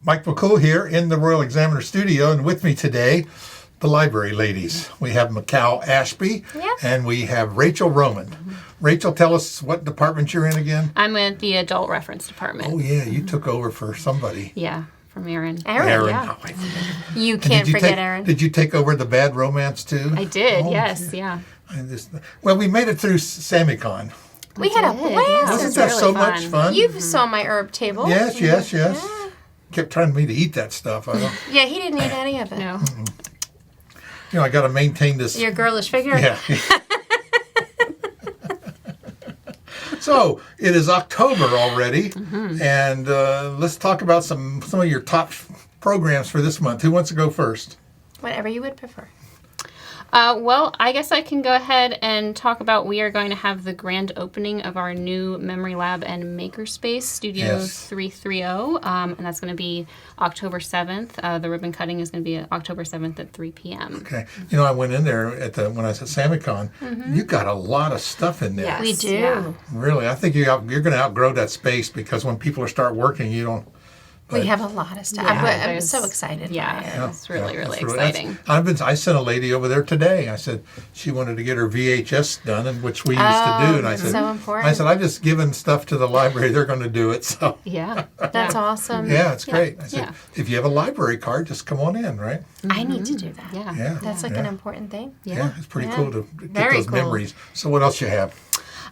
Mike McCool here in the Royal Examiner Studio, and with me today, the library ladies. We have Macau Ashby, and we have Rachel Roman. Rachel, tell us what department you're in again? I'm with the adult reference department. Oh yeah, you took over for somebody. Yeah, from Erin. Aaron. Yeah. Oh, I forget. You can't forget Erin. Did you take over the bad romance too? I did, Oh, yes, yeah. Well, we made it through SamiCon. We had a blast. Wasn't that really so fun. much fun? You saw my herb table. Yes. Yeah. Kept trying me to eat that stuff. I don't. Yeah, he didn't eat any of it. No. You know, I got to maintain this. Your girlish figure. Yeah. So it is October already, and let's talk about some of your top programs for this month. Who wants to go first? Whatever you would prefer. Well, I guess I can go ahead and talk about we are going to have the grand opening of our new Memory Lab and Makerspace Studio 330, and that's going to be October 7th. The ribbon cutting is going to be October 7th at 3 p.m. Okay. You know, I went in there when I was at SamiCon. You got a lot of stuff in there. Yes. We do. Yeah. Really, I think you're going to outgrow that space because when people start working, you don't. We have a lot of stuff. Yeah, I'm so excited. Yeah, by it. it's really that's exciting. I sent a lady over there today. I said she wanted to get her VHS done, and which we used to do. And I said, so important. I said, I've just given stuff to the library. They're going to do it. So Yeah. That's awesome. yeah, it's great. I said, Yeah. if you have a library card, just come on in, right? I need to do that. Yeah. Yeah. That's like an important thing. Yeah, it's pretty Yeah. cool to get Very those cool. memories. So what else you have?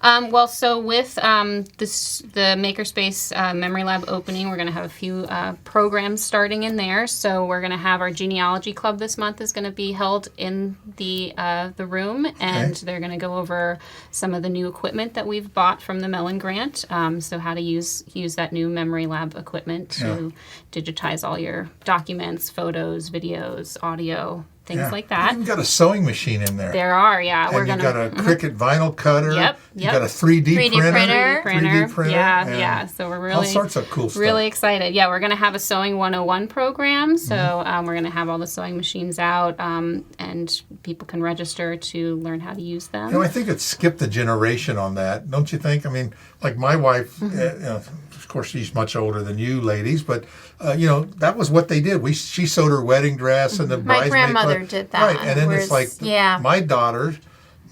Well, so with the Makerspace Memory Lab opening, we're going to have a few programs starting in there. So we're going to have our genealogy club this month is going to be held in the room, and they're going to go over some of the new equipment that we've bought from the Mellon Grant. So how to use that new Memory Lab equipment to digitize all your documents, photos, videos, audio, things like that. You've got a sewing machine in there. There are, yeah. And you've got a Cricut vinyl cutter. Yep, You've got a 3D 3D printer. printer. 3D printer. Yeah, and yeah. So we're really all sorts of cool stuff. really excited. Yeah, we're going to have a Sewing 101 program. So we're going to have all the sewing machines out, and people can register to learn how to use them. You know, I think it's skipped a generation on that, don't you think? I mean, like my wife, of course, she's much older than you ladies, but you know, that was what they did. She sewed her wedding dress and the My bridesmaid grandmother clothes. did that. Right, and then it's like my daughters.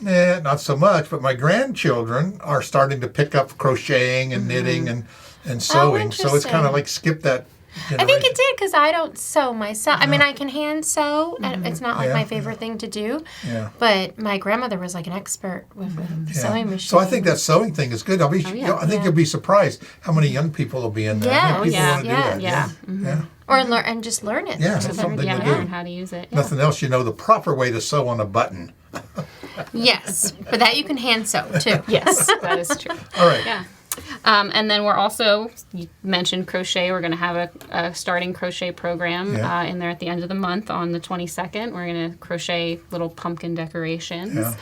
Not so much, but my grandchildren are starting to pick up crocheting and knitting and sewing. So it's kind of like skip that generation. I think it did because I don't sew myself. I mean, I can hand sew, and it's not like my favorite thing to do. Yeah. But my grandmother was like an expert with the sewing machine. So I think that sewing thing is good. I think you'll be surprised how many young people will be in there. Yeah. How many people want to do that. Yeah. Yeah. or learn and just learn it. Yeah, that's something to learn do. how to use it. Nothing else, you know the proper way to sew on a button. Yes, but that you can hand sew too. Yes, that is true. All right. Yeah. And then we're also, you mentioned crochet. We're going to have a starting crochet program in there at the end of the month on the 22nd. We're going to crochet little pumpkin decorations.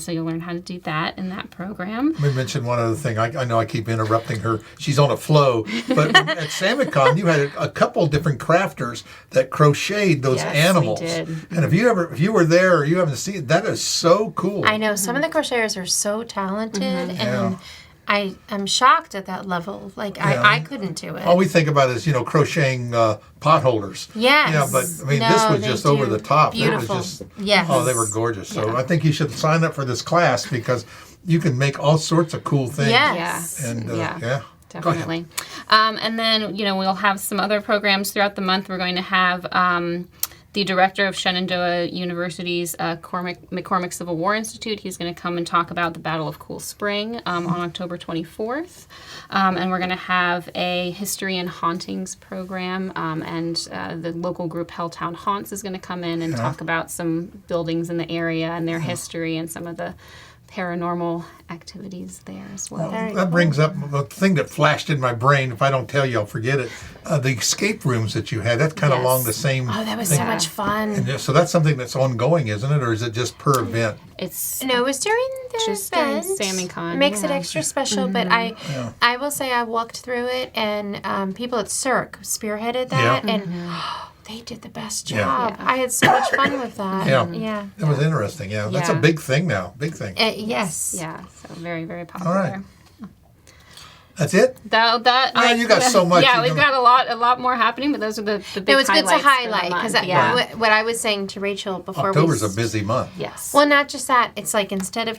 So you'll learn how to do that in that program. Let me mention one other thing. I know I keep interrupting her. She's on a flow. But at SamiCon, you had a couple different crafters that crocheted those animals. We did. And if you were there or you haven't seen it, that is so cool. I know some of the crocheters are so talented, and I'm shocked at that level. Like I couldn't do it. All we think about is, crocheting pot holders. Yes. Yeah, but I mean, this was just over the top. Beautiful. It was just, yes. Oh, they were gorgeous. So I think you should sign up for this class because you can make all sorts of cool things. Yes. And Definitely. And then, we'll have some other programs throughout the month. We're going to have the director of Shenandoah University's McCormick Civil War Institute. He's going to come and talk about the Battle of Cool Spring on October 24th. And we're going to have a History and Hauntings program. And the local group Helltown Haunts is going to come in and talk about some buildings in the area and their history and some of the paranormal activities there as well. That brings up the thing that flashed in my brain. If I don't tell you, I'll forget it. The escape rooms that you had, that's kind of along the same Oh, that was thing. so much fun. And so that's something that's ongoing, isn't it? Or is it just per event? No, it was during the just during event. SamiCon. It makes it extra special, but I will say I walked through it, and people at Cirque spearheaded that, and they did the best job. I had so much fun with that. Yeah. It was interesting. Yeah. That's a big thing now. Big thing. Yes. Yeah, so very, very All popular. right. That's it? You got so much. Yeah, we've got a lot more happening, but those are the big highlights. It was good to highlight because what I was saying to Rachel before. October's a busy month. Yes. Well, not just that. It's like instead of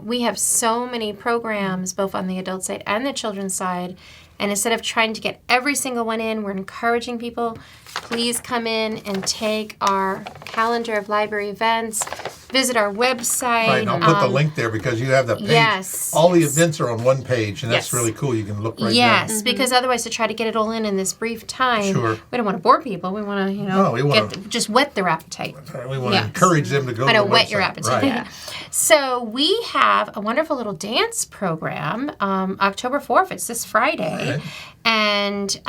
we have so many programs both on the adult side and the children's side, and instead of trying to get every single one in, we're encouraging people, please come in and take our calendar of library events, visit our website. Right, and I'll put the link there because you have the page. Yes. All the events are on one page, and that's really cool. You can look right there. Yes, because otherwise to try to get it all in this brief time, we don't want to bore people. We want to, just whet their appetite. We want to encourage them to go to the website. Whet your appetite. Right. Yeah. So we have a wonderful little dance program, October 4th. It's this Friday. Right. And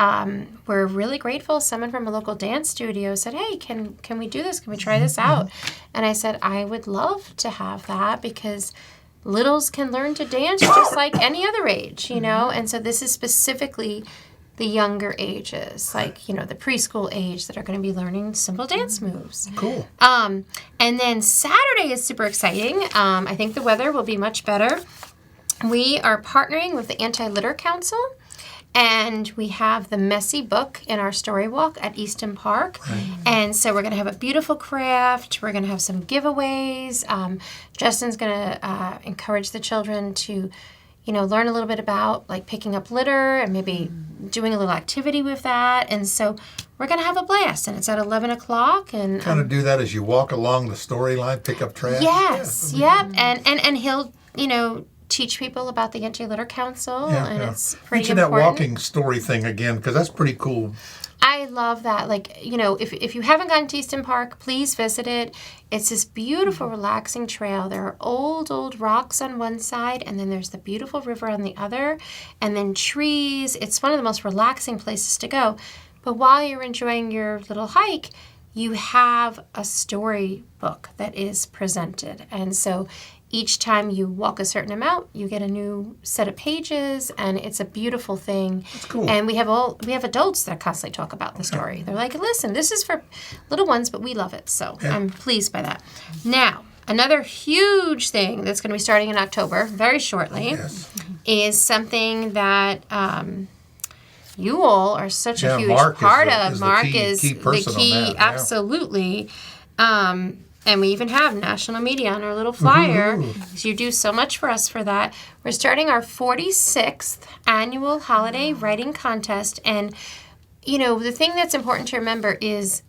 we're really grateful. Someone from a local dance studio said, hey, can we do this? Can we try this out? And I said, I would love to have that because littles can learn to dance just like any other age, And so this is specifically the younger ages, like, the preschool age that are going to be learning simple dance moves. Cool. And then Saturday is super exciting. I think the weather will be much better. We are partnering with the Anti-Litter Council. And we have the Messy book in our story walk at Easton Park. Right. And so we're going to have a beautiful craft. We're going to have some giveaways. Justin's going to encourage the children to, learn a little bit about like picking up litter and maybe doing a little activity with that. And so we're going to have a blast. And it's at 11 o'clock. And kind of do that as you walk along the storyline, pick up trash. Yes. Yep. And he'll, teach people about the Anti-Litter Council, and it's pretty important. Mention that walking story thing again, because that's pretty cool. I love that. Like, if you haven't gone to Easton Park, please visit it. It's this beautiful, relaxing trail. There are old rocks on one side, and then there's the beautiful river on the other, and then trees. It's one of the most relaxing places to go. But while you're enjoying your little hike, you have a story book that is presented. And so each time you walk a certain amount, you get a new set of pages, and it's a beautiful thing. That's cool. And we have adults that constantly talk about the story. They're like, listen, this is for little ones, but we love it. So I'm pleased by that. Now, another huge thing that's going to be starting in October, very shortly, is something that you all are such a huge part of. Mark is the key, absolutely. And we even have national media on our little flyer. So you do so much for us for that. We're starting our 46th annual holiday writing contest. And, the thing that's important to remember is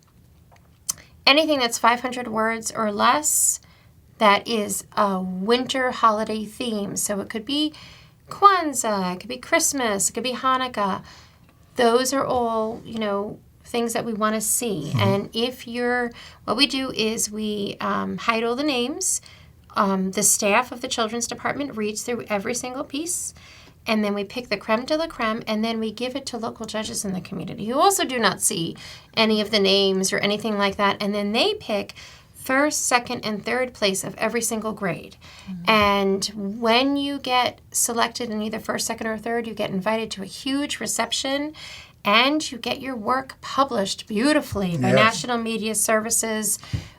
anything that's 500 words or less, that is a winter holiday theme. So it could be Kwanzaa, it could be Christmas, it could be Hanukkah. Those are all, things that we want to see. And what we do is we hide all the names. The staff of the children's department reads through every single piece, and then we pick the creme de la creme, and then we give it to local judges in the community who also do not see any of the names or anything like that, and then they pick first, second, and third place of every single grade. And when you get selected in either first, second, or third, you get invited to a huge reception, and you get your work published beautifully by National Media Services.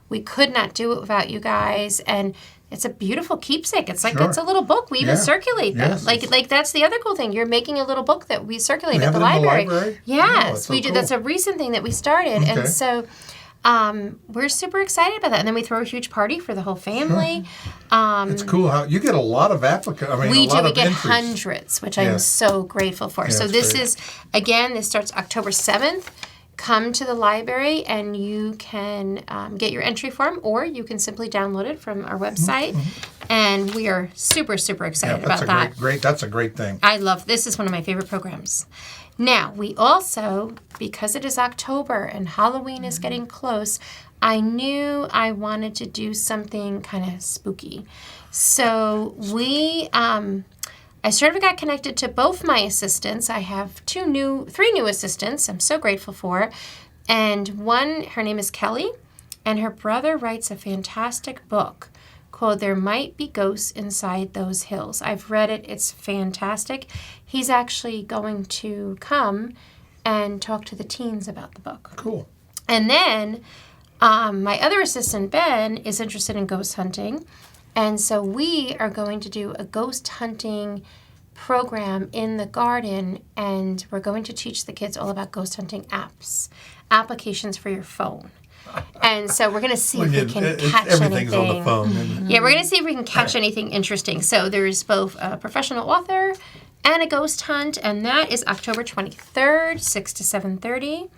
We could not do it without you guys, and it's a beautiful keepsake. It's like it's a little book. We even circulate them. Like that's the other cool thing. You're making a little book that we circulate at the library. Yes, we do. Cool. That's a recent thing that we started, and so we're super excited about that. And then we throw a huge party for the whole family. It's cool how you get a lot of applicants. We get hundreds, which I am so grateful for. So this is, again, this starts October 7th. Come to the library and you can get your entry form, or you can simply download it from our website. And we are super, super excited about that. That's a great thing. I love this. Is one of my favorite programs. Now, we also, because it is October and Halloween is getting close, I knew I wanted to do something kind of spooky. So I sort of got connected to both my assistants. I have three new assistants I'm so grateful for. And one, her name is Kelly, and her brother writes a fantastic book called There Might Be Ghosts Inside Those Hills. I've read it. It's fantastic. He's actually going to come and talk to the teens about the book. Cool. And then my other assistant, Ben, is interested in ghost hunting. And so we are going to do a ghost hunting program in the garden, and we're going to teach the kids all about ghost hunting applications for your phone. And so we're going to see if we can catch everything's anything. on the phone. Isn't it? Yeah, we're going to see if we can catch anything interesting. So there's both a professional author and a ghost hunt, and that is October 23rd, 6 to 7:30,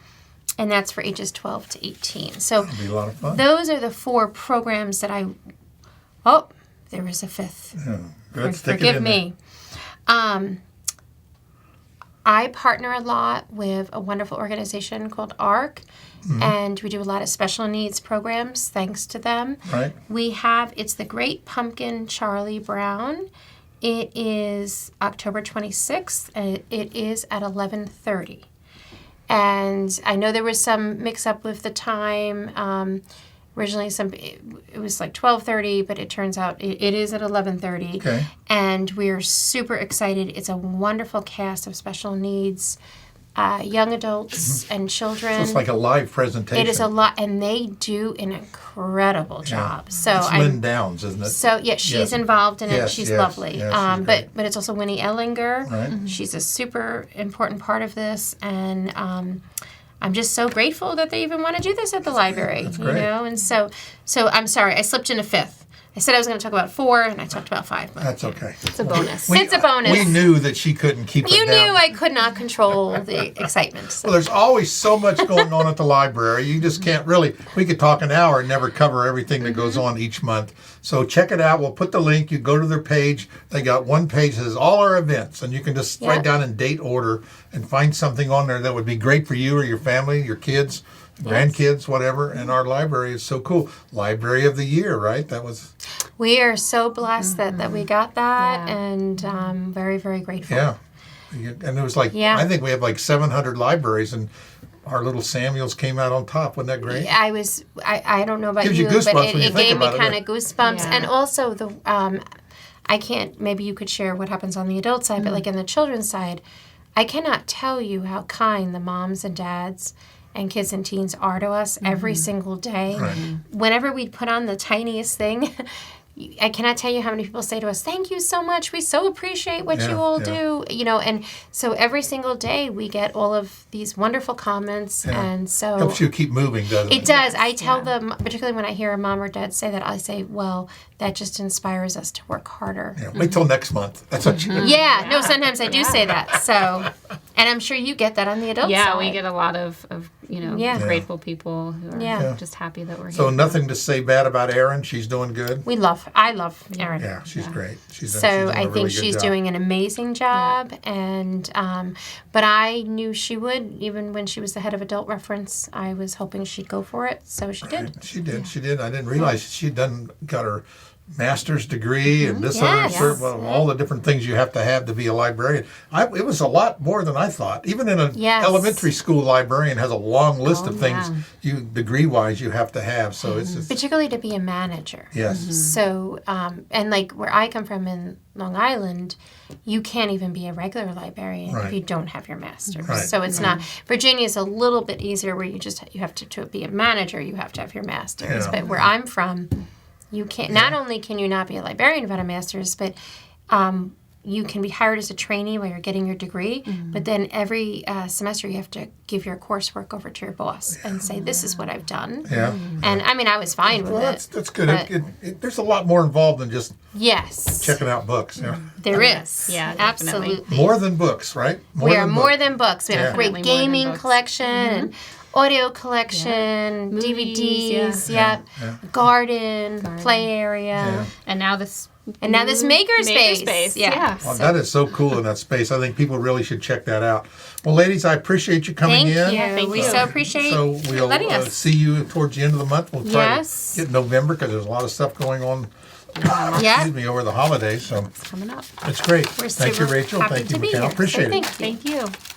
and that's for ages 12 to 18. So It'll be a lot of fun. those are the 4 programs that I... Oh, there was a 5th. Yeah. Good. Stick it Forgive in me. I partner a lot with a wonderful organization called ARC, and we do a lot of special needs programs thanks to them. Right. It's the Great Pumpkin Charlie Brown. It is October 26th, and it is at 11:30. And I know there was some mix-up with the time. Originally, it was like 12:30, but it turns out it is at 11:30. Okay. And we're super excited. It's a wonderful cast of special needs, young adults and children. So it's like a live presentation. It is a lot, and they do an incredible job. So it's Lynn Downs, isn't it? So yeah, she's involved in it. Yes, She's yes, lovely. yes, she's great. But it's also Winnie Ellinger. Right. She's a super important part of this, and I'm just so grateful that they even want to do this at the library. That's you great. know, and so I'm sorry, I slipped in a 5th. I said I was going to talk about 4, and I talked about 5. But That's okay. It's a bonus. it's a bonus. We knew that she couldn't keep You it down. knew I could not control the excitement. So. Well, there's always so much going on at the library. You just can't really. We could talk an hour and never cover everything that goes on each month. So check it out. We'll put the link. You go to their page. They got one page that says all our events, and you can just write down in date order and find something on there that would be great for you or your family, your kids, grandkids, whatever. And our library is so cool. Library of the Year, right? That was. We are so blessed that we got that, Yeah. and very, very grateful. Yeah. And it was like, I think we have like 700 libraries, and our little Samuels came out on top. Wasn't that great? I don't know about Gives you but goosebumps when you it think gave me about it, kind right? of goosebumps. Yeah. And also I can't, maybe you could share what happens on the adult side, but like in the children's side, I cannot tell you how kind the moms and dads and kids and teens are to us every single day. Right. Whenever we put on the tiniest thing, I cannot tell you how many people say to us, "Thank you so much. We so appreciate what you all do." You know, and so every single day we get all of these wonderful comments, and so Helps you keep moving, doesn't it? it does. I tell them, particularly when I hear a mom or dad say that, I say, "Well, that just inspires us to work harder." Yeah, wait till next month. That's what you. Yeah, no, sometimes I do say that. So, and I'm sure you get that on the adult Yeah, side. we get a lot of grateful people who are just happy that we're here. So nothing to say bad about Erin. She's doing good. I love Erin. Yeah, she's great. She's So doing a I think really good she's job. doing an amazing job, and but I knew she would. Even when she was the head of Adult Reference, I was hoping she'd go for it. So she did. She did. She did. I didn't realize she'd got her master's degree and this Yes. other, all the different things you have to be a librarian. It was a lot more than I thought. Even in an elementary school, librarian has a long list of things degree-wise you have to have. So it's just, Particularly to be a manager. yes. So, and like where I come from in Long Island, you can't even be a regular librarian if you don't have your master's. Right. So it's not. Virginia's a little bit easier where you have to be a manager, you have to have your master's. Yeah. But where I'm from, you can't. Not only can you not be a librarian without a master's, but you can be hired as a trainee while you're getting your degree, but then every semester you have to give your coursework over to your boss and say, "This is what I've done." Yeah. And I mean, I was fine with Well, it. that's good. but- There's a lot more involved than just Yes. checking out books. Yeah. There is. Yeah, definitely. Absolutely. More than books, right? We are more than books. We have a Yeah. great Definitely more than gaming books. collection and audio collection, Movies, DVDs, Yeah. garden, play area. Yeah. And now this Makerspace. Yeah. Well, that is so cool in that space. I think people really should check that out. Well, ladies, I appreciate you coming Thank in. you. Thank We you. so appreciate So we'll letting us. see you towards the end of the month. We'll try Yes. to get November because there's a lot of stuff going on. Yeah. Over the holidays. So coming up. it's great. We're Thank you, super Rachel. happy Thank you, to be Mikhail. here. Appreciate So it. thank you. Thank you.